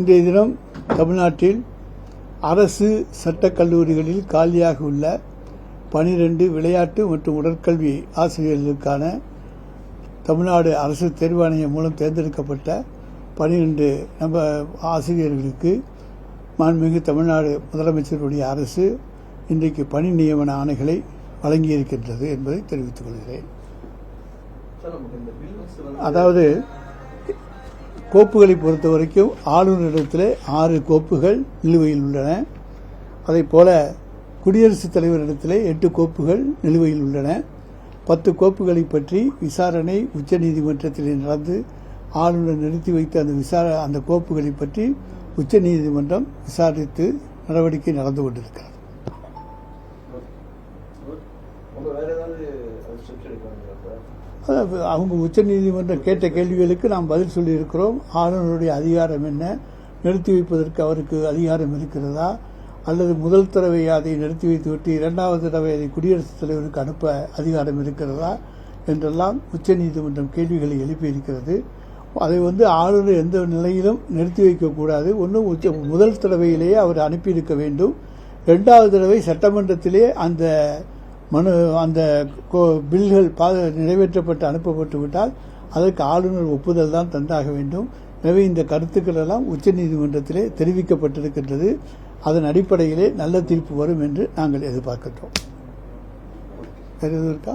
இன்றைய தினம் தமிழ்நாட்டில் அரசு சட்டக் கல்லூரிகளில் காலியாக உள்ள 12 விளையாட்டு மற்றும் உடற்கல்வி ஆசிரியர்களுக்கான தமிழ்நாடு அரசு தேர்வாணையம் மூலம் தேர்ந்தெடுக்கப்பட்ட 12 ஆசிரியர்களுக்கு மாண்புமிகு தமிழ்நாடு முதலமைச்சருடைய அரசு இன்றைக்கு பணி நியமன ஆணைகளை வழங்கியிருக்கின்றது என்பதை தெரிவித்துக் கொள்கிறேன். அதாவது கோப்புகளை பொறுத்தவரைக்கும் ஆளுநரிடத்தில் 6 கோப்புகள் நிலுவையில் உள்ளன. அதைப்போல குடியரசுத் தலைவரிடத்தில் 8 கோப்புகள் நிலுவையில் உள்ளன. 10 கோப்புகளை பற்றி விசாரணை உச்சநீதிமன்றத்தில் நடந்து ஆளுநர் நிறுத்தி வைத்த அந்த கோப்புகளை பற்றி உச்சநீதிமன்றம் விசாரித்து நடவடிக்கை நடந்து கொண்டிருக்கிறது. அவங்க உச்சநீதிமன்றம் கேட்ட கேள்விகளுக்கு நாம் பதில் சொல்லியிருக்கிறோம். ஆளுநருடைய அதிகாரம் என்ன, நிறுத்தி வைப்பதற்கு அவருக்கு அதிகாரம் இருக்கிறதா, அல்லது முதல் தடவை அதை நிறுத்தி வைத்துவிட்டு 2வது தடவை அதை குடியரசுத் தலைவருக்கு அனுப்ப அதிகாரம் இருக்கிறதா என்றெல்லாம் உச்சநீதிமன்றம் கேள்விகளை எழுப்பியிருக்கிறது. அதை ஆளுநர் எந்த நிலையிலும் நிறுத்தி வைக்கக்கூடாது. ஒன்றும் முதல் தடவையிலேயே அவர் அனுப்பியிருக்க வேண்டும். 2வது தடவை சட்டமன்றத்திலே அந்த பில்கள் நிறைவேற்றப்பட்டு அனுப்பப்பட்டு விட்டால் அதற்கு ஆளுநர் ஒப்புதல் தான் தந்தாக வேண்டும். எனவே இந்த கருத்துக்கள் எல்லாம் உச்சநீதிமன்றத்திலே தெரிவிக்கப்பட்டிருக்கின்றது. அதன் அடிப்படையிலே நல்ல தீர்ப்பு வரும் என்று நாங்கள் எதிர்பார்க்கின்றோம். வேறு எதுவும் இருக்கா?